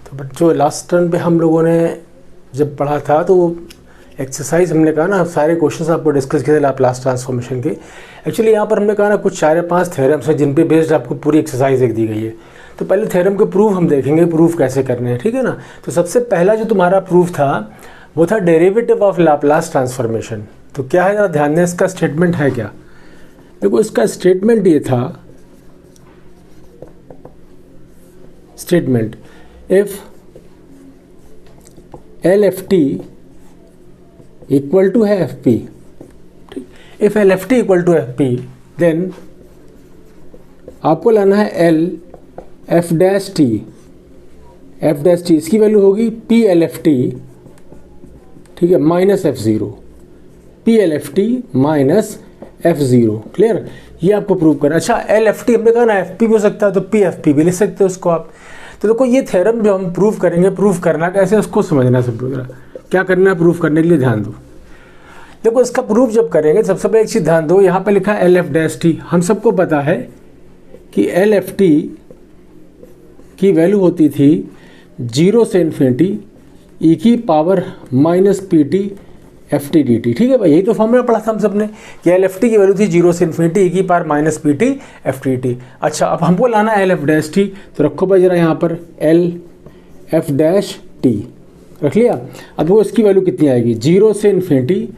तो बट जो last turn पे हम लोगों ने जब पढ़ा था तो एक्सरसाइज हमने कहा ना सारे क्वेश्चंस आपको डिस्कस किए थे लाप्लास ट्रांसफॉर्मेशन के। एक्चुअली यहाँ पर हमने कहा ना कुछ 4 या 5 थ्योरम्स हैं जिन पे बेस्ड आपको पूरी एक्सरसाइज एक दी गई है। तो पहले थ्योरम के प्रूफ हम देखेंगे, प्रूफ कैसे करने हैं, ठीक है ना। तो सबसे पहला जो तुम्हारा प्रूफ था वो था डेरिवेटिव ऑफ लाप्लास ट्रांसफॉर्मेशन। तो क्या है ज़रा ध्यान दें, इसका स्टेटमेंट है क्या। देखो इसका स्टेटमेंट ये था, statement if L F T equal to है F P, if L F T equal to F P then आपको लाना है L F dash T, F dash T इसकी वैल्यू होगी पी एल एफ टी, ठीक है, minus F zero, P L F T minus F zero. Clear, ये आपको prove करना। अच्छा एल एफ टी हमने कहा ना एफ पी भी हो सकता है तो पी एफ पी भी लिख सकते हो उसको आप। तो देखो ये थ्योरम जो हम प्रूव करेंगे, प्रूव करना कैसे उसको समझना सब लोग, क्या करना है प्रूव करने के लिए ध्यान दो। देखो इसका प्रूफ जब करेंगे सबसे पहले एक चीज़ ध्यान दो, यहाँ पे लिखा है एल एफ डैश टी। हम सबको पता है कि एल एफ टी की वैल्यू होती थी 0 से इन्फिनिटी ई की power minus P T F T D T. ठीक है भाई, यही तो फॉर्मूला पढ़ा था हम सब ने कि एल एफ टी की वैल्यू थी 0 से इन्फिनिटी ई की power minus P T F T T. अच्छा अब हमको लाना है एल एफ डैश टी, तो रखो भाई जरा यहाँ पर एल एफ डैश टी रख लिया। अब वो इसकी वैल्यू कितनी आएगी, 0 से इन्फिनिटी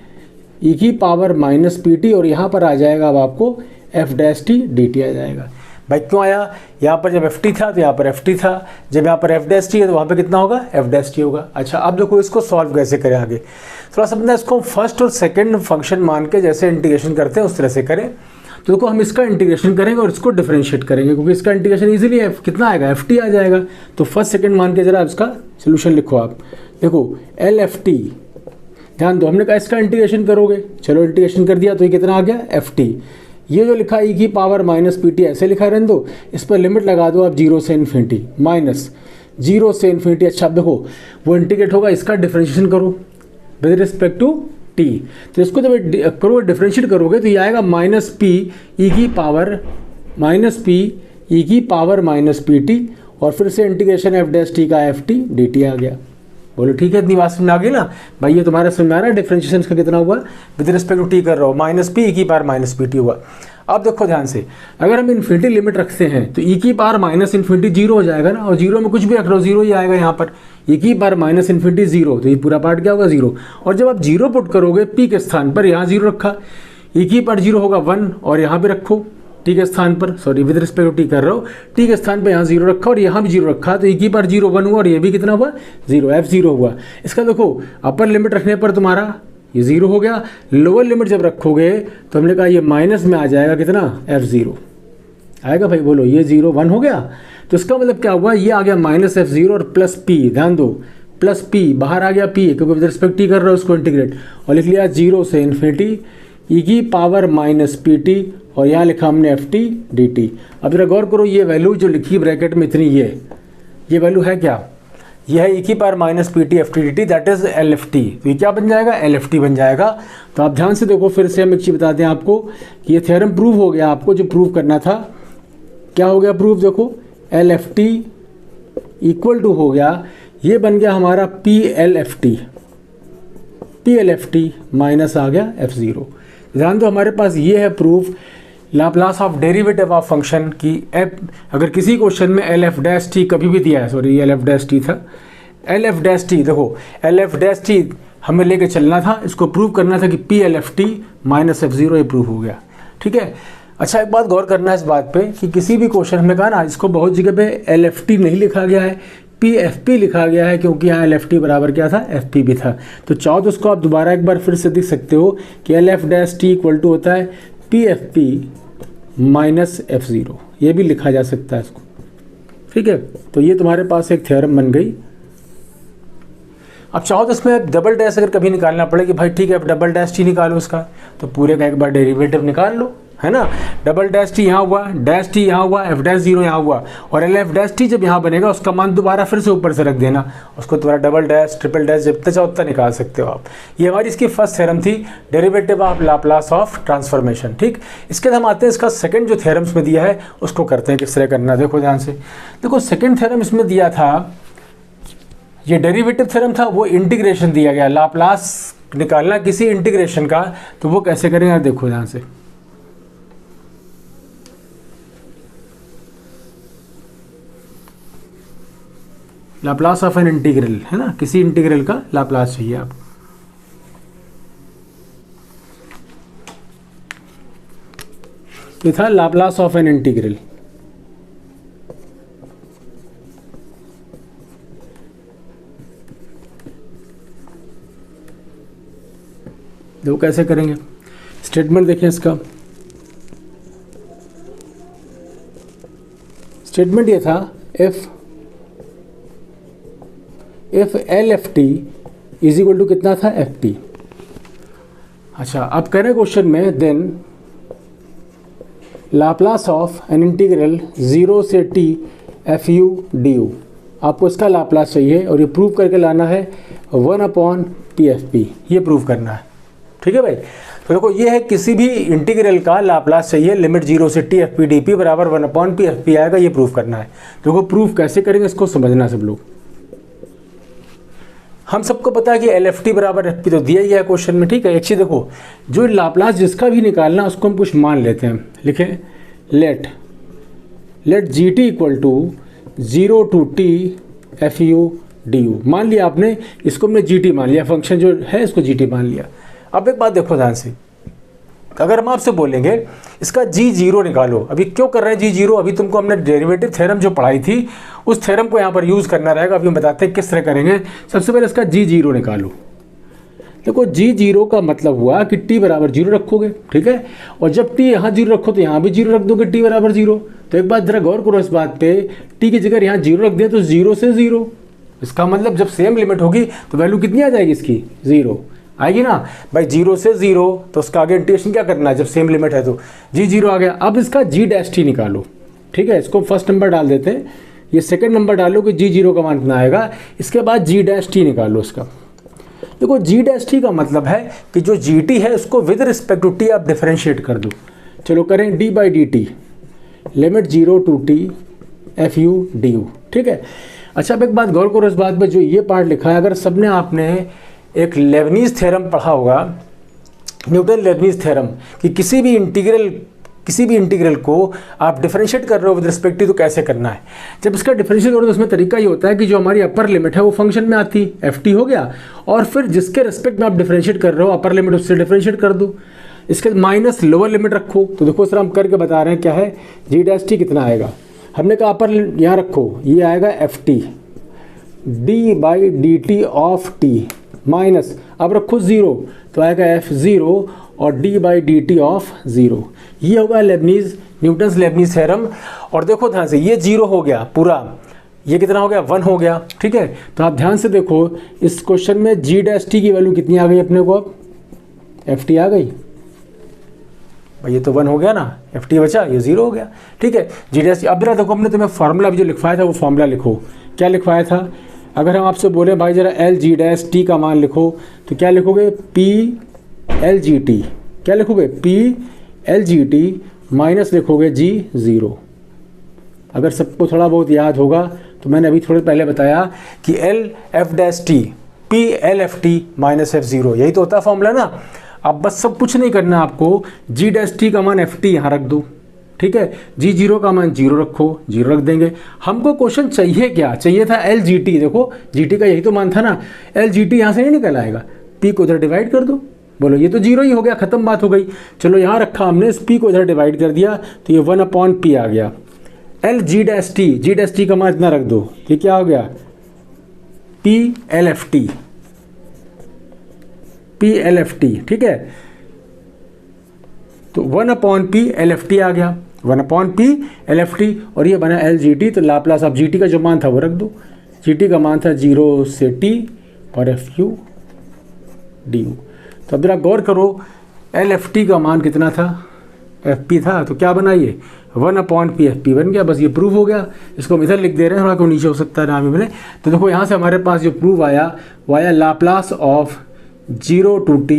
ई की पावर माइनस पी टी, और यहाँ पर आ जाएगा अब आपको F dash T D T आ जाएगा। भाई क्यों आया, यहाँ पर जब एफ टी था तो यहाँ पर एफ टी था, जब यहाँ पर एफ डैश टी है तो वहाँ पे कितना होगा, एफ डैश टी होगा। अच्छा अब देखो इसको सॉल्व कैसे करें आगे, थोड़ा सा अपना इसको फर्स्ट और सेकंड फंक्शन मान के जैसे इंटीग्रेशन करते हैं उस तरह से करें। तो देखो हम इसका इंटीग्रेशन करेंगे और इसको डिफरेंशिएट करेंगे, क्योंकि इसका इंटीग्रेशन इजीली कितना आएगा, एफ टी आ जाएगा। तो फर्स्ट सेकंड मान के जरा इसका सोल्यूशन लिखो आप। देखो एल एफ टी, ध्यान दो हमने कहा इसका इंटीग्रेशन करोगे, चलो इंटीग्रेशन कर दिया तो ये कितना आ गया, एफ टी। ये जो लिखा ई की पावर माइनस पी टी ऐसे लिखा रहने दो, इस पर लिमिट लगा दो आप 0 से इन्फिनिटी माइनस 0 से इन्फिनिटी। अच्छा अब देखो वो इंटीग्रेट होगा, इसका डिफरेंशिएशन करो विद रिस्पेक्ट टू टी। तो इसको जब करो डिफरेंशिएट करोगे तो ये आएगा माइनस पी ई की पावर माइनस पी ई की पावर माइनस पी टी, और फिर से इंटीग्रेशन एफ डैश टी का एफ टी डी टी आ गया। बोलो ठीक है, इतनी बात समझ आ गई ना भाई, ये तुम्हारा समझ में आ रहा है डिफरेंशिएशन इसका कितना हुआ, विद रिस्पेक्ट टू टी कर रहा हो, माइनस पी ई की पावर माइनस पी टी हुआ। अब देखो ध्यान से, अगर हम इन्फिनिटी लिमिट रखते हैं तो ई की पावर माइनस इन्फिनिटी 0 हो जाएगा ना, और 0 में कुछ भी रख लो 0 ही आएगा यहाँ पर, ई की पावर माइनस इन्फिनिटी 0, तो ये पूरा पार्ट क्या होगा 0। और जब आप 0 पुट करोगे पी के स्थान पर, यहाँ 0 रखा, ई की पावर 0 होगा 1, और यहाँ भी रखो टी के स्थान पर, sorry with respect to T कर रहा हो, टी के स्थान पर यहाँ 0 रखा और यहाँ भी 0 रखा, तो ई की पावर 0 1 हुआ, और ये भी कितना हुआ 0, एफ 0 हुआ। इसका देखो अपर लिमिट रखने पर तुम्हारा ये 0 हो गया, लोअर लिमिट जब रखोगे तो हमने कहा ये माइनस में आ जाएगा कितना, एफ 0 आएगा भाई। बोलो ये 0 1 हो गया, तो इसका मतलब क्या हुआ, ये आ गया माइनस एफ 0 और प्लस पी, ध्यान दो प्लस पी बाहर आ गया पी, क्योंकि विद रिस्पेक्ट टी कर रहा है उसको इंटीग्रेट, और लिख लिया 0 से इन्फिनिटी ई की पावर माइनस पी टी, और यहाँ लिखा हमने एफ टी डी टी। अब जरा गौर करो, ये वैल्यू जो लिखी ब्रैकेट में इतनी, ये वैल्यू है क्या, ये है ई की power minus P T F T D T, that is L F T. तो ये क्या बन जाएगा, एल एफ टी बन जाएगा। तो आप ध्यान से देखो, फिर से हम एक चीज़ बता दें आपको कि ये थ्योरम प्रूव हो गया, आपको जो प्रूव करना था क्या हो गया प्रूफ, देखो L F T equal to हो गया, ये बन गया हमारा P L F T minus आ गया एफ 0। ध्यान दो हमारे पास ये है proof Laplace of derivative of function की एफ, अगर किसी क्वेश्चन में एल एफ डैश टी कभी भी दिया है, sorry L F dash T था, एल एफ डैश टी, देखो एल एफ डैश टी हमें लेके चलना था, इसको प्रूव करना था कि P L F T minus F 0, ये प्रूव हो गया। ठीक है, अच्छा एक बात गौर करना है इस बात पे कि किसी भी क्वेश्चन में कहा ना, इसको बहुत जगह पे एल एफ टी नहीं लिखा गया है, पी एफ पी लिखा गया है, क्योंकि यहाँ एल एफ टी बराबर क्या था, एफ पी भी था। तो चाहो तो उसको आप दोबारा एक बार फिर से देख सकते हो कि L F dash T equal to होता है P F P minus F 0, ये भी लिखा जा सकता है इसको। ठीक है, तो ये तुम्हारे पास एक थ्योरम बन गई। अब चाहो तो इसमें डबल डैश अगर कभी निकालना पड़े कि भाई ठीक है अब डबल डैश टी निकालो इसका, तो पूरे का एक बार डेरिवेटिव निकाल लो, है ना। डबल डैश टी यहाँ हुआ, डैश टी यहाँ हुआ, एफ डैश 0 यहाँ हुआ, और एल एफ डैश टी जब यहाँ बनेगा उसका मान दोबारा फिर से ऊपर से रख देना, उसको दोबारा डबल डैश ट्रिपल डैश जितना चाहो उतना निकाल सकते हो आप। ये हमारी इसकी फर्स्ट थ्योरम थी, derivative of Laplace of transformation. ठीक, इसके बाद हम आते हैं इसका सेकंड जो थ्योरम्स में दिया है उसको करते हैं किस तरह करना। देखो ध्यान से, देखो सेकंड थ्योरम इसमें दिया था ये डेरिवेटिव थ्योरम था, वो इंटीग्रेशन दिया गया, लाप्लास निकालना किसी इंटीग्रेशन का, तो वो कैसे करेंगे यार देखो ध्यान से। लाप्लास ऑफ एन इंटीग्रल है ना, किसी इंटीग्रल का लाप्लास चाहिए आप। ये था लाप्लास ऑफ एन इंटीग्रल। देखो कैसे करेंगे, स्टेटमेंट देखिए इसका। स्टेटमेंट ये था if L F T is equal to कितना था एफ टी। अच्छा अब कह रहे क्वेश्चन में then Laplace of n integral 0 से T F U D U, आपको इसका लाप्लास चाहिए और ये प्रूव करके लाना है 1/TFP, ये प्रूव करना है। ठीक है भाई, तो देखो ये है किसी भी इंटीग्रल का लाप्लास चाहिए, लिमिट 0 से TFP DP बराबर 1/PFP आएगा, ये प्रूव करना है। देखो प्रूफ कैसे करेंगे इसको समझना सब लोग। हम सबको पता है कि LFT बराबर FP तो दिया ही है क्वेश्चन में, ठीक है। एक चीज़ देखो, जो लाप्लास जिसका भी निकालना उसको हम कुछ मान लेते हैं, लिखें let GT equal to 0 to T FU DU, मान लिया आपने, इसको हमने GT मान लिया, फंक्शन जो है इसको GT मान लिया। अब एक बात देखो ध्यान से, अगर हम आपसे बोलेंगे इसका G0 निकालो, अभी क्यों कर रहे हैं G0, अभी तुमको हमने डेरिवेटिव थ्योरम जो पढ़ाई थी उस थ्योरम को यहाँ पर यूज़ करना रहेगा। अभी हम बताते हैं किस तरह करेंगे। सबसे पहले इसका G0 निकालो। देखो G0 का मतलब हुआ कि t बराबर 0 रखोगे, ठीक है, और जब t यहाँ 0 रखो तो यहाँ भी 0 रख दोगे, t बराबर 0। तो एक बात जरा गौर करो इस बात पे, t की जगह यहाँ 0 रख दिया तो 0 से 0, इसका मतलब जब सेम लिमिट होगी तो वैल्यू कितनी आ जाएगी इसकी, 0 आएगी ना भाई। 0 से 0 तो उसका आगे इंटीग्रेशन क्या करना है, जब सेम लिमिट है तो G0 आ गया। अब इसका G' निकालो, ठीक है, इसको फर्स्ट नंबर डाल देते हैं, ये सेकंड नंबर डालो कि G0 का मान कितना आएगा। इसके बाद G' निकालो इसका। देखो G' का मतलब है कि जो GT है उसको विद रिस्पेक्ट टू T आप डिफरेंशिएट कर दो। चलो करें d/dt limit 0 to T FU DU, ठीक है। अच्छा अब एक बात गौर करो इस बात पे, जो ये पार्ट लिखा है, अगर सबने आपने एक लेबनीज़ थ्योरम पढ़ा होगा, न्यूटन लेबनीज़ थ्योरम, कि किसी भी इंटीग्रल को आप डिफरेंशिएट कर रहे हो विद रिस्पेक्ट टू तो कैसे करना है। जब इसका डिफरेंशिएट करो तो उसमें तरीका ये होता है कि जो हमारी अपर लिमिट है वो फंक्शन में आती है, FT हो गया, और फिर जिसके रिस्पेक्ट में आप डिफरेंशिएट कर रहे हो अपर लिमिट उससे डिफरेंशिएट कर दो, इसके माइनस लोअर लिमिट रखो। तो देखो सर हम करके बता रहे हैं क्या है, G' कितना आएगा, हमने कहा अपर यहाँ रखो, ये आएगा FT d/dt of t minus, अब रखो 0 तो आएगा F0 और d/dt ऑफ 0। ये होगा न्यूटन्स लेबनीज़ थ्योरम। और देखो ध्यान से, ये 0 हो गया पूरा, ये कितना हो गया, 1 हो गया, ठीक है। तो आप ध्यान से देखो इस क्वेश्चन में G' की वैल्यू कितनी आ गई अपने को, अब FT आ गई भाई, ये तो 1 हो गया ना, FT बचा, ये 0 हो गया, ठीक है। G', अब जरा देखो हमने तुम्हें फार्मूला भी जो लिखवाया था वो फार्मूला लिखो। क्या लिखवाया था, अगर हम आपसे बोले भाई जरा LG' का मान लिखो तो क्या लिखोगे, PLGT, क्या लिखोगे, PLGT माइनस लिखोगे G0। अगर सबको थोड़ा बहुत याद होगा तो मैंने अभी थोड़े पहले बताया कि LF' PLFT माइनस F0, यही तो होता है फॉर्मूला ना। अब बस सब कुछ नहीं करना आपको, G' का मान FT यहाँ रख दो, ठीक है, G0 का मान 0 रखो, 0 रख देंगे। हमको क्वेश्चन चाहिए क्या, चाहिए था LGT। देखो GT का यही तो मान था ना, LGT यहाँ से नहीं निकल आएगा, P को इधर डिवाइड कर दो, बोलो ये तो 0 ही हो गया, ख़त्म बात हो गई। चलो यहाँ रखा हमने, इस P को इधर डिवाइड कर दिया तो ये 1/P आ गया। G' का मान इतना रख दो, ये क्या हो गया, PLFT, ठीक है। तो 1/P LFT आ गया, 1/P LFT, और ये बना LGT। तो लाप्लास ऑफ GT का जो मान था वो रख दो, GT का मान था 0 से T और FU DU। तो अब जरा गौर करो, LFT का मान कितना था, FP था, तो क्या बना ये 1/P FP बन गया, बस ये प्रूफ हो गया। इसको हम इधर लिख दे रहे हैं, थोड़ा को नीचे हो सकता है नाम ही मिले। तो देखो यहाँ से हमारे पास जो प्रूफ आया वो आया Laplace of 0 to T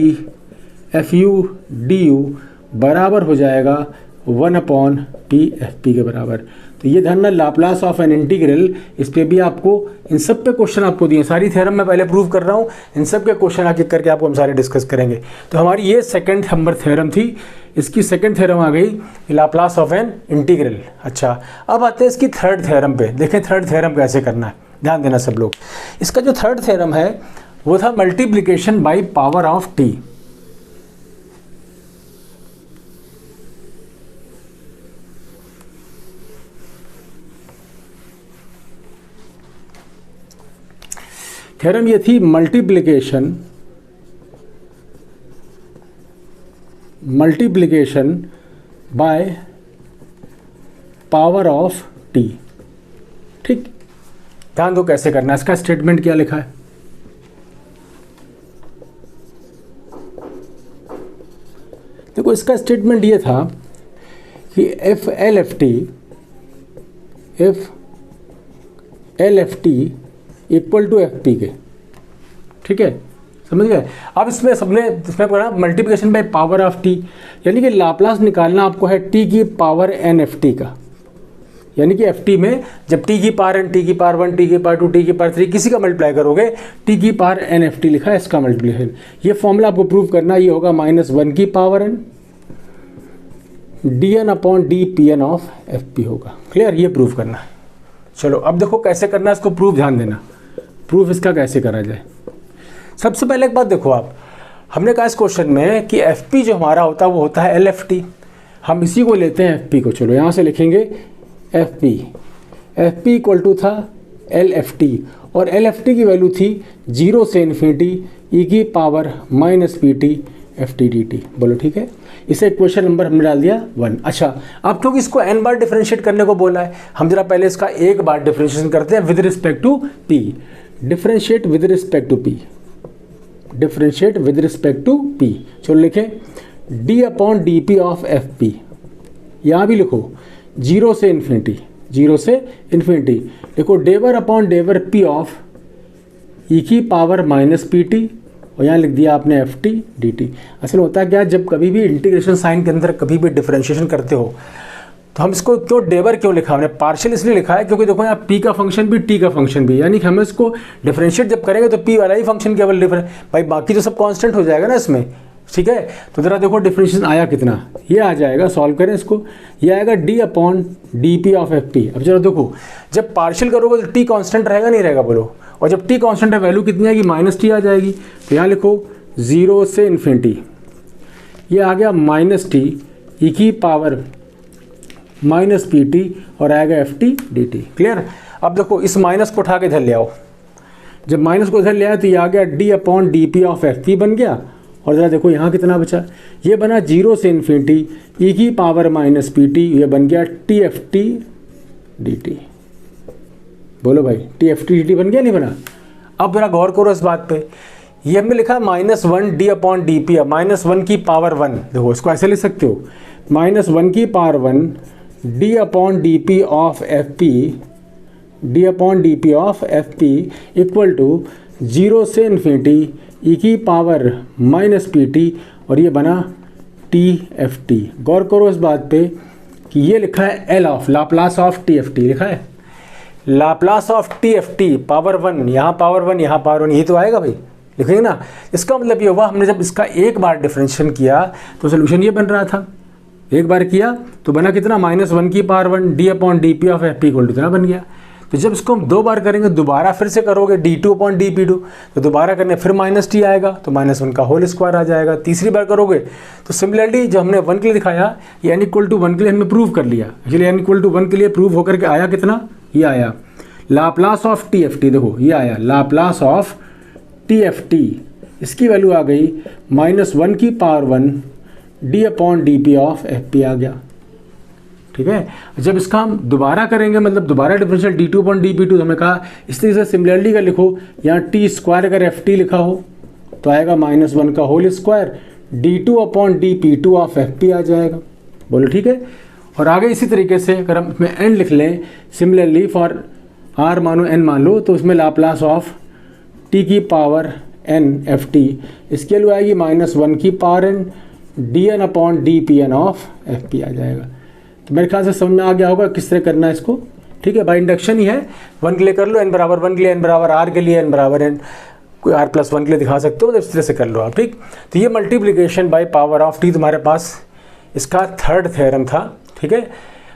FU DU बराबर हो जाएगा 1/P FP के बराबर। तो ये ध्यान ना, लाप्लास ऑफ एन इंटीग्रल, इस पे भी आपको इन सब पे क्वेश्चन आपको दिए, सारी थ्योरम मैं पहले प्रूव कर रहा हूँ, इन सब के क्वेश्चन आगे करके आपको हम सारे डिस्कस करेंगे। तो हमारी ये सेकंड नंबर थ्योरम थी, इसकी सेकंड थ्योरम आ गई लाप्लास ऑफ एन इंटीग्रल। अच्छा, अब आते हैं इसकी थर्ड थ्योरम पे, देखें थर्ड थ्योरम कैसे करना है, ध्यान देना सब लोग। इसका जो थर्ड थ्योरम है वो था multiplication by power of T. Theorem ये थी multiplication by power of T. ठीक, ध्यान दो कैसे करना है, इसका स्टेटमेंट क्या लिखा है। देखो इसका स्टेटमेंट ये था कि F L F T equal to F P के, ठीक है, समझ गए। अब इसमें पढ़ा multiplication by power of T, यानी कि लाप्लास निकालना आपको है टी की पावर एन एफ टी का, यानी कि एफ टी में जब टी की पावर एन, टी की पावर 1, टी की पावर 2, टी की पावर 3 किसी का मल्टीप्लाई करोगे, टी की पावर एन एफ टी लिखा है, इसका मल्टीप्लिकेशन। ये फॉर्मूला आपको प्रूव करना, ये होगा -1 की power n D N upon D P N of F P होगा। क्लियर, ये प्रूव करना है। चलो अब देखो कैसे करना है इसको प्रूव, ध्यान देना प्रूफ इसका कैसे करा जाए। सबसे पहले एक बात देखो आप, हमने कहा इस क्वेश्चन में कि एफ पी जो हमारा होता है वो होता है एल एफ टी, हम इसी को लेते हैं एफ पी को। चलो यहाँ से लिखेंगे एफ पी इक्वल टू था एल एफ टी, और एल एफ टी की वैल्यू थी 0 से इन्फिनिटी ई की power minus P T F T D T. बोलो ठीक है, इसे इक्वेशन नंबर हमने डाल दिया 1। अच्छा, अब क्योंकि इसको n बार डिफरेंशिएट करने को बोला है, हम जरा पहले इसका एक बार डिफरेंशिएशन करते हैं with respect to p। Differentiate with respect to p, differentiate with respect to p। चलो लिखें d upon D P of F P, यहाँ भी लिखो 0 से इन्फिनिटी, 0 से इन्फिनिटी लिखो डेवर अपॉन डेवर p ऑफ ई की पावर माइनस पी टी, और यहाँ लिख दिया आपने एफ टी डी टी। असल होता है क्या, जब कभी भी इंटीग्रेशन साइन के अंदर कभी भी डिफरेंशिएशन करते हो तो हम इसको क्यों डेवर क्यों लिखा, हमने पार्शियल इसलिए लिखा है क्योंकि देखो यहाँ p का फंक्शन भी t का फंक्शन भी, यानी कि हमें इसको डिफरेंशिएट जब करेंगे तो p वाला ही फंक्शन केवल डिफरेंट, भाई बाकी तो सब कांस्टेंट हो जाएगा ना इसमें, ठीक है। तो ज़रा देखो डिफरेंशिएशन आया कितना, ये आ जाएगा, सॉल्व करें इसको, ये आएगा d upon D P of F P. अब चलो देखो जब पार्शियल करोगे तो t कांस्टेंट रहेगा नहीं रहेगा, बोलो, और जब t कांस्टेंट है वैल्यू कितनी आएगी, -t आ जाएगी। तो यहाँ लिखो 0 से इन्फिनिटी, ये आ गया -t ई की पावर माइनस पी टी, और आएगा F T D T. Clear. अब देखो इस माइनस को उठा के इधर ले आओ, जब माइनस को इधर ले आया तो ये आ गया d upon D P of F P बन गया, और ज़रा देखो यहाँ कितना बचा, ये बना 0 से इन्फिनिटी ई की पावर माइनस पी टी, ये बन गया T F T D T. बोलो भाई T F T D T बन गया नहीं बना। अब जरा गौर करो इस बात पे, ये हमने लिखा है -1 डी अपॉन डी पी, -1 की पावर 1, देखो इसको ऐसे लिख सकते हो, -1 की power 1 D upon D P of F P, D upon D P of F P equal to 0 से इन्फिनिटी ई की पावर माइनस पी टी, और ये बना टी एफ टी। गौर करो इस बात पे कि ये लिखा है L of Laplace of T F T, लिखा है Laplace of T F T, power 1 यहाँ पावर 1 यहाँ पावर 1, यही तो आएगा भाई, लिखेंगे ना। इसका मतलब ये हुआ हमने जब इसका एक बार डिफरेंशिएशन किया तो सोल्यूशन ये बन रहा था, एक बार किया तो बना कितना, -1 की power 1 D upon D P of F P equal to इतना बन गया। तो जब इसको हम 2 बार करेंगे, दोबारा फिर से करोगे d2 अपॉन डी पी 2, तो दोबारा करने फिर -t आएगा, तो -1 का होल स्क्वायर आ जाएगा। तीसरी बार करोगे तो सिमिलरली जो हमने 1 के लिए दिखाया, ये n इक्वल टू 1 के लिए हमने प्रूव कर लिया। एक्चुअली n इक्वल टू 1 के लिए प्रूव होकर के आया कितना, ये आया Laplace of T F T, देखो ये आया Laplace of T F T, इसकी वैल्यू आ गई -1 की power 1 D upon D P of F P आ गया, ठीक है। जब इसका हम दोबारा करेंगे, मतलब दोबारा differential d2 upon D P 2, तो हमें कहा इस तरीके से सिमिलरली का लिखो, यहाँ टी स्क्वायर अगर एफ टी लिखा हो तो आएगा -1 का whole square d2 upon D P 2 of F P आ जाएगा। बोलो ठीक है। और आगे इसी तरीके से अगर हम इसमें n लिख लें, सिमिलरली फॉर r मानो n मान लो, तो उसमें लाप्लास ऑफ t की पावर n एफ टी, इसके लिए आएगी -1 की power n D N upon D P N of F P आ जाएगा। तो मेरे ख्याल से समझ में आ गया होगा किस तरह करना है इसको। ठीक है, बाय इंडक्शन ही है। 1 के लिए कर लो, n बराबर 1 के लिए, n बराबर r के लिए, n बराबर n कोई r+1 के लिए दिखा सकते हो, तो इस तरह से कर लो आप। ठीक, तो ये multiplication by power of t तुम्हारे पास इसका थर्ड थ्योरम था। ठीक है,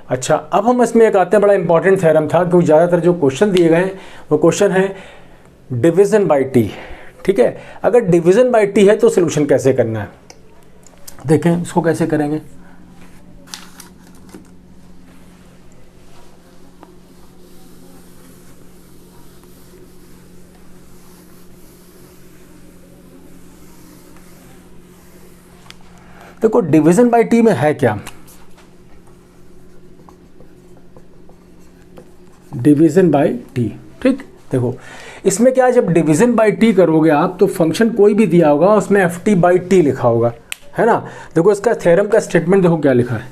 अच्छा अब हम इसमें एक आते हैं, बड़ा इंपॉर्टेंट थ्योरम था क्योंकि ज़्यादातर जो क्वेश्चन दिए गए हैं वो क्वेश्चन है डिवीज़न बाय t। ठीक है, अगर डिवीज़न बाय t है तो सोल्यूशन कैसे करना है, देखें इसको कैसे करेंगे। देखो डिवीजन बाय टी में है क्या, डिवीजन बाय टी। ठीक, देखो इसमें क्या है, जब डिवीजन बाय टी करोगे आप तो फंक्शन कोई भी दिया होगा उसमें एफ टी बाई टी लिखा होगा, है ना। देखो इसका थ्योरम का स्टेटमेंट देखो क्या लिखा है।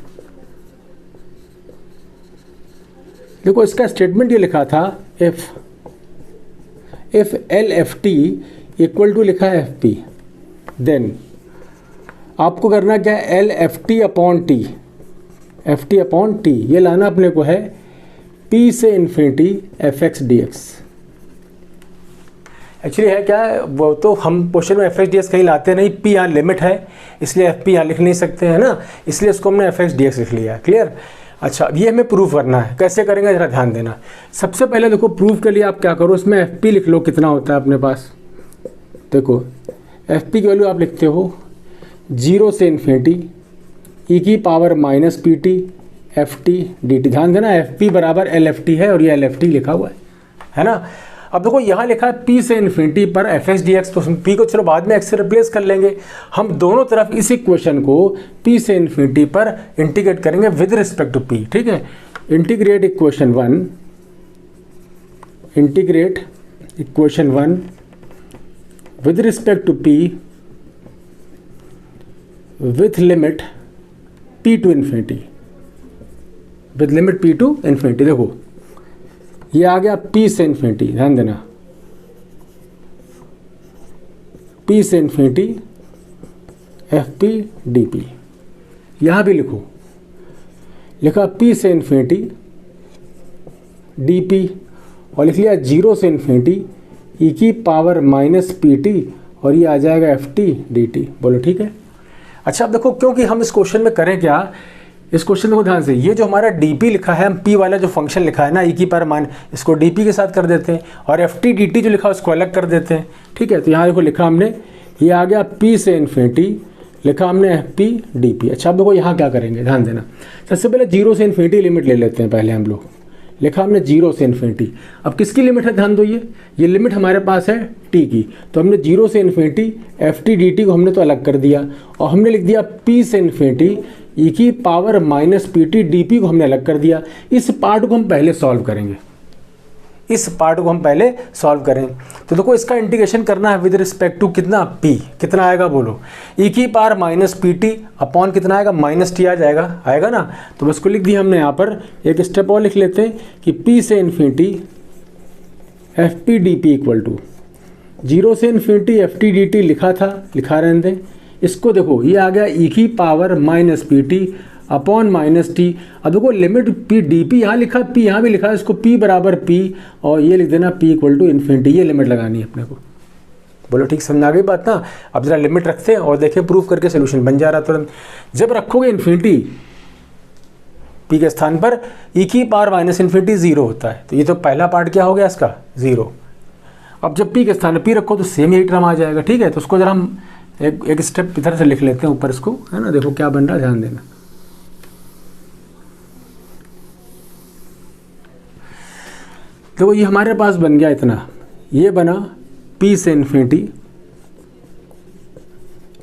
देखो इसका स्टेटमेंट ये लिखा था, if L F T equal to लिखा है एफ पी, देन आपको करना क्या है, L F T upon T, F T upon T ये लाना अपने को है पी से infinity F X D X. Actually है क्या है, वो तो हम क्वेश्चन में एफ एक्स डी एक्स कहीं लाते नहीं, पी यहाँ लिमिट है इसलिए एफ पी यहाँ लिख नहीं सकते हैं ना, इसलिए इसको हमने एफ एक्स डी एक्स लिख लिया। क्लियर। अच्छा ये हमें प्रूफ करना है, कैसे करेंगे ज़रा ध्यान देना। सबसे पहले देखो प्रूफ के लिए आप क्या करो, इसमें एफ पी लिख लो कितना होता है अपने पास। देखो एफ पी की वैल्यू आप लिखते हो 0 से इन्फिनिटी ई की power minus P T F T D T. ध्यान देना एफ पी बराबर एल एफ टी है और ये एल एफ टी लिखा हुआ है ना। अब देखो यहाँ लिखा है पी से इन्फिनिटी पर एफ एक्स डी एक्स, तो पी को चलो बाद में एक्स से रिप्लेस कर लेंगे। हम दोनों तरफ इस इक्वेशन को पी से इन्फिनिटी पर इंटीग्रेट करेंगे विद रिस्पेक्ट टू पी। ठीक है, integrate equation 1, integrate equation 1 with respect to P with limit p to infinity, with limit p to infinity. देखो ये आ गया p से इन्फिनिटी, ध्यान देना p से infinity F P D P. यहाँ भी लिखो, लिखा p से इन्फिनिटी डी पी और लिख लिया 0 से इन्फिनिटी ई की पावर माइनस पी टी और ये आ जाएगा एफ टी डी टी। बोलो ठीक है। अच्छा अब देखो क्योंकि हम इस क्वेश्चन में करें क्या, इस क्वेश्चन को ध्यान से, ये जो हमारा डी लिखा है, हम पी वाला जो फंक्शन लिखा है ना ई की पावर मान, इसको डी के साथ कर देते हैं और एफ टी डी टी जो लिखा है उसको अलग कर देते हैं। ठीक है, तो यहाँ देखो लिखा हमने, ये आ गया पी से इन्फिनिटी, लिखा हमने एफ पी डी पी। अच्छा अब देखो यहाँ क्या करेंगे, ध्यान देना। सबसे पहले 0 से इन्फिनिटी लिमिट ले लेते हैं पहले हम लोग, लिखा हमने 0 से इन्फिनिटी। अब किसकी लिमिट है, ध्यान दो, ये लिमिट हमारे पास है t की, तो हमने 0 से infinity F T D T को हमने तो अलग कर दिया और हमने लिख दिया p से इन्फिनिटी ई की power minus P T D P को हमने अलग कर दिया। इस पार्ट को हम पहले सॉल्व करेंगे, इस पार्ट को हम पहले सॉल्व करें। तो देखो इसका इंटीग्रेशन करना है विद रिस्पेक्ट टू कितना p, कितना आएगा बोलो, ई की power minus P T upon कितना आएगा, माइनस टी आ जाएगा, आएगा ना। तो बस को लिख दिया हमने यहाँ पर, एक स्टेप और लिख लेते हैं कि p से infinity F P D P equal to 0 से infinity F T D T लिखा था, लिखा रहने दें। इसको देखो ये आ गया ई की power minus P T upon minus T. अब देखो लिमिट पी डी पी यहाँ लिखा, पी यहाँ भी लिखा है, इसको पी बराबर पी और ये लिख देना पी इक्वल टू इन्फिनिटी, ये लिमिट लगानी है अपने को। बोलो ठीक समझ आ गई बात ना। अब जरा लिमिट रखते हैं और देखें प्रूफ करके सोल्यूशन बन जा रहा तुरंत। जब रखोगे इन्फिनिटी पी के स्थान पर ई की पावर माइनस इन्फिनिटी 0 होता है, तो ये तो पहला पार्ट क्या हो गया इसका 0। अब जब पी के स्थान पर पी रखो तो सेम यही टर्म आ जाएगा। ठीक है, तो उसको जरा हम एक स्टेप इधर से लिख लेते हैं ऊपर इसको, है ना। देखो क्या बन रहा है, ध्यान देना। देखो ये हमारे पास बन गया इतना, ये बना p से infinity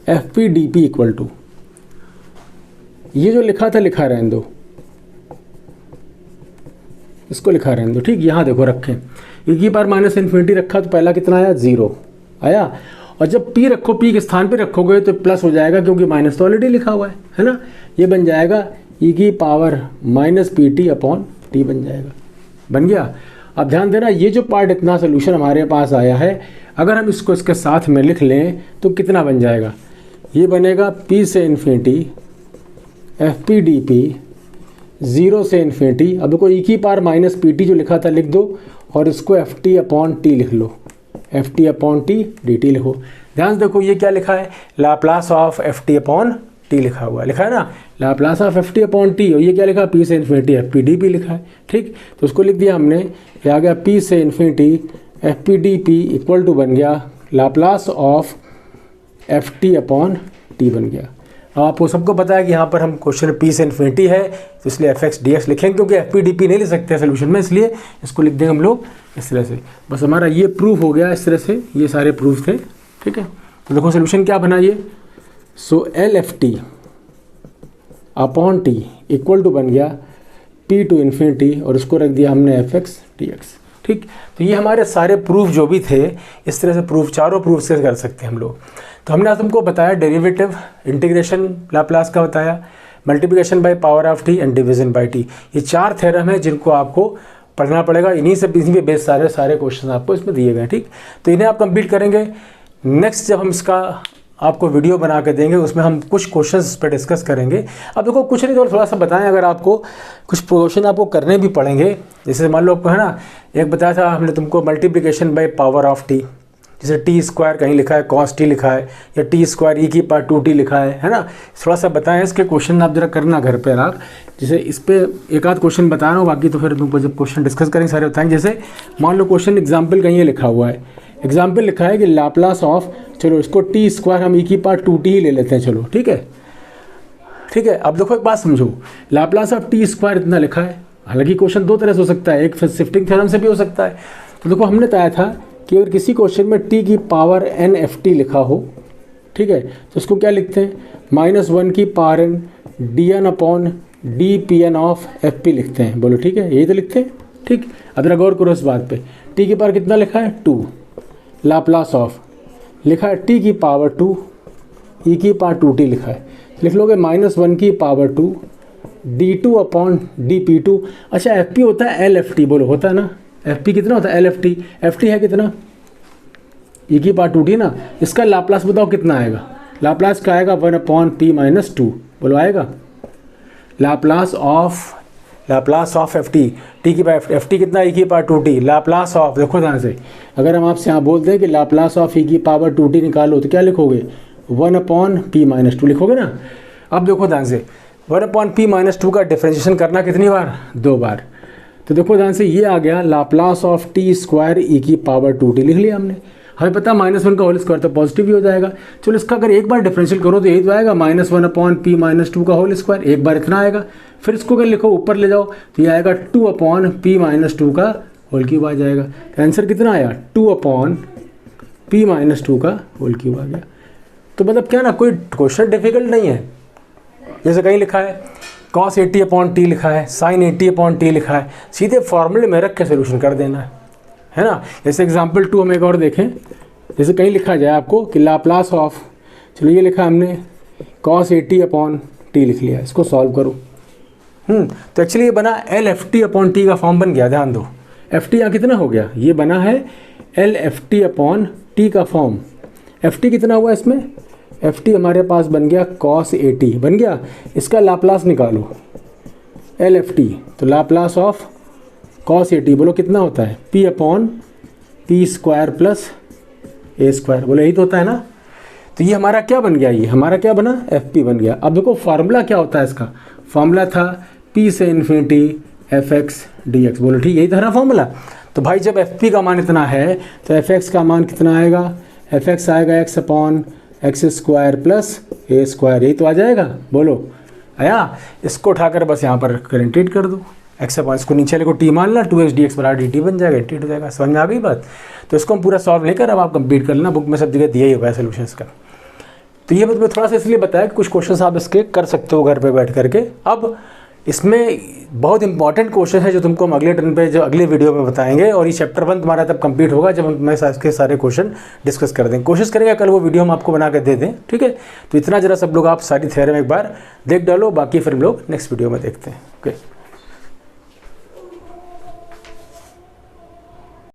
F P D P equal to, ये जो लिखा था लिखा रहने दो, इसको लिखा रहने दो। ठीक, यहाँ देखो रखें, ई की पावर माइनस इन्फिनिटी रखा तो पहला कितना आया 0 आया, और जब p रखो p के स्थान पे रखोगे तो प्लस हो जाएगा क्योंकि माइनस तो ऑलरेडी लिखा हुआ है ना। ये बन जाएगा ई की power minus P T upon T बन जाएगा, बन गया। अब ध्यान देना ये जो पार्ट इतना सोल्यूशन हमारे पास आया है, अगर हम इसको इसके साथ में लिख लें तो कितना बन जाएगा, ये बनेगा p से infinity F P D P 0 से इन्फिनिटी। अब देखो ई की पावर माइनस पी टी जो लिखा था लिख दो और इसको एफ टी अपॉन टी लिख लो, F T upon T D T लिखो। ध्यान से देखो ये क्या लिखा है, Laplace of F T upon T लिखा हुआ है, लिखा है ना, Laplace of F T upon T. और ये क्या लिखा है, पी से infinity F P D P लिखा है। ठीक, तो उसको लिख दिया हमने, ये आ गया पी से infinity F P D P equal to बन गया Laplace of F T upon T बन गया। अब आपको सबको पता है कि यहाँ पर हम क्वेश्चन पी से इन्फिनिटी है तो इसलिए एफ एक्स डी एक्स लिखेंगे, क्योंकि एफ पी डी पी नहीं लिख सकते हैं सोल्यूशन में, इसलिए इसको लिख देंगे हम लोग इस तरह से। बस हमारा ये प्रूफ हो गया इस तरह से, ये सारे प्रूफ थे। ठीक है, तो देखो सोल्यूशन क्या बना ये, so L F T upon T equal to बन गया पी टू इन्फिनिटी और उसको रख दिया हमने एफ एक्स डी एक्स। ठीक, तो ये हमारे सारे प्रूफ जो भी थे इस तरह से प्रूफ, चारों प्रूफ से कर सकते हैं हम लोग। तो हमने आज तुमको बताया डेरिवेटिव, इंटीग्रेशन लाप्लास का बताया, multiplication by power of T and division bye T. ये 4 थ्योरम है जिनको आपको पढ़ना पड़ेगा, इन्हीं पे बेस सारे क्वेश्चन आपको इसमें दिए गए हैं। ठीक, तो इन्हें आप कंप्लीट करेंगे। नेक्स्ट जब हम इसका आपको वीडियो बना के देंगे उसमें हम कुछ क्वेश्चंस पे डिस्कस करेंगे। अब देखो कुछ नहीं, तो थोड़ा सा बताएं, अगर आपको कुछ क्वेश्चन आपको करने भी पड़ेंगे, जैसे मान लो आपको है ना, एक बताया था हमने तुमको multiplication by power of T, जैसे टी स्क्वायर कहीं लिखा है कॉस टी लिखा है, या टी स्क्वायर ई की पावर 2t लिखा है ना, थोड़ा सा बताएं इसके क्वेश्चन आप जरा करना घर पे आप। जैसे इस पर एक आध क्वेश्चन बता रहा हूँ, बाकी तो फिर तुमको जब क्वेश्चन डिस्कस करेंगे सारे बताएंगे। जैसे मान लो क्वेश्चन एग्जाम्पल कहीं लिखा हुआ है, एग्जाम्पल लिखा है कि लाप्लास ऑफ, चलो इसको टी स्क्वायर हम ई की पावर 2t ही ले लेते हैं, चलो ठीक है। ठीक है, अब देखो एक बात समझो, लाप्लास ऑफ टी स्क्वायर इतना लिखा है, हालांकि क्वेश्चन दो तरह से हो सकता है, एक शिफ्टिंग थ्योरम से भी हो सकता है। तो देखो हमने बताया था कि अगर किसी क्वेश्चन में t की पावर n एफ टी लिखा हो, ठीक है, तो उसको क्या लिखते हैं, -1 की power n D N upon D P N of F P लिखते हैं। बोलो ठीक है, यही तो लिखते हैं। ठीक, अब जरा गौर करो इस बात पे, t की पावर कितना लिखा है 2, लाप्लास ऑफ लिखा है t की पावर 2, e की पावर 2t लिखा है, लिख लोगे -1 की पावर 2 d2 अपॉन dp2। अच्छा एफ पी होता है एल एफ टी, बोलो होता है ना, एफ पी कितना होता है एल एफ टी है कितना, ई की पावर 2t ना, इसका लाप्लास बताओ कितना आएगा, लाप्लास का आएगा 1 अपॉन पी माइनस 2, बोलो आएगा लाप्लास ऑफ एफ टी की पावर एफ टी कितना, ई की पावर 2t, लाप्लास ऑफ, देखो ध्यान से, अगर हम आपसे यहाँ बोलते हैं कि लाप्लास ऑफ ई की पावर 2t निकालो तो क्या लिखोगे, 1 अपॉन पी माइनस 2 लिखोगे ना। अब देखो ध्यान से, 1 अपॉन पी माइनस 2 का डिफ्रेंशिएशन करना कितनी बार, 2 बार। तो देखो ध्यान से ये आ गया लाप्लास ऑफ टी स्क्वायर ई की पावर 2t लिख लिया हमने। हमें पता -1 का होल स्क्वायर तो पॉजिटिव ही हो जाएगा, चलो इसका अगर एक बार डिफरेंशियल करो तो यही तो आएगा -1 अपॉन पी माइनस 2 का होल स्क्वायर, एक बार इतना आएगा। फिर इसको अगर लिखो ऊपर ले जाओ तो ये आएगा 2 अपॉन पी माइनस 2 का होल क्यूब आ जाएगा। तो आंसर कितना आया, 2 अपॉन पी माइनस 2 का होल क्यूब आ गया। तो मतलब क्या ना, कोई क्वेश्चन डिफिकल्ट नहीं है। जैसे कहीं लिखा है cos 80 अपॉन टी लिखा है, sin 80 अपॉन टी लिखा है, सीधे फॉर्मूले में रख के सोल्यूशन कर देना है ना। जैसे एग्जांपल 2 हम एक और देखें, जैसे कहीं लिखा जाए आपको कि लाप्लास ऑफ, चलो ये लिखा हमने cos 80 अपॉन टी लिख लिया, इसको सॉल्व करो। तो एक्चुअली ये बना L F T upon T का फॉर्म बन गया। ध्यान दो, एफ टी यहाँ कितना हो गया, ये बना है L F T upon T का फॉर्म। एफ टी कितना हुआ इसमें, एफ टी हमारे पास बन गया cos 80 बन गया, इसका लाप्लास निकालो एल एफ टी, तो लाप्लास ऑफ cos 80 बोलो कितना होता है, p upon P square plus A square, बोलो यही तो होता है ना। तो ये हमारा क्या बन गया, ये हमारा क्या बना, एफ पी बन गया। अब देखो फार्मूला क्या होता है इसका, फार्मूला था p से infinity F X D x, बोलो ठीक, यही था ना फार्मूला। तो भाई जब एफ पी का मान इतना है तो एफ एक्स का मान कितना आएगा, एफ एक्स आएगा x upon X square plus A square, यही तो आ जाएगा, बोलो आया। इसको उठाकर बस यहाँ पर इंटीग्रेट कर दो, एक्स अपॉन, इसको नीचे लेको टी मान ला, 2x dx बराबर dt बन जाएगा, इंटीग्रेट हो जाएगा। समझ में आ गई बात। तो इसको हम पूरा सॉल्व नहीं कर, अब आप कंप्लीट कर लेना, बुक में सब जगह दिया ही हुआ है सोल्यूशन का। तो ये मैं थोड़ा सा इसलिए बताया कि कुछ क्वेश्चन आप इसके कर सकते हो घर पर बैठ करके। अब इसमें बहुत इंपॉर्टेंट क्वेश्चन है जो तुमको हम अगले टर्न पे, जो अगले वीडियो में बताएंगे, और ये चैप्टर 1 तुम्हारा तब कंप्लीट होगा जब हम इसके सारे क्वेश्चन डिस्कस कर दें। कोशिश करेंगे कल वो वीडियो हम आपको बना के दे दें, ठीक है। तो इतना जरा सब लोग आप सारी थ्योरम एक बार देख डालो, बाकी फिर हम लोग नेक्स्ट वीडियो में देखते हैं। ओके।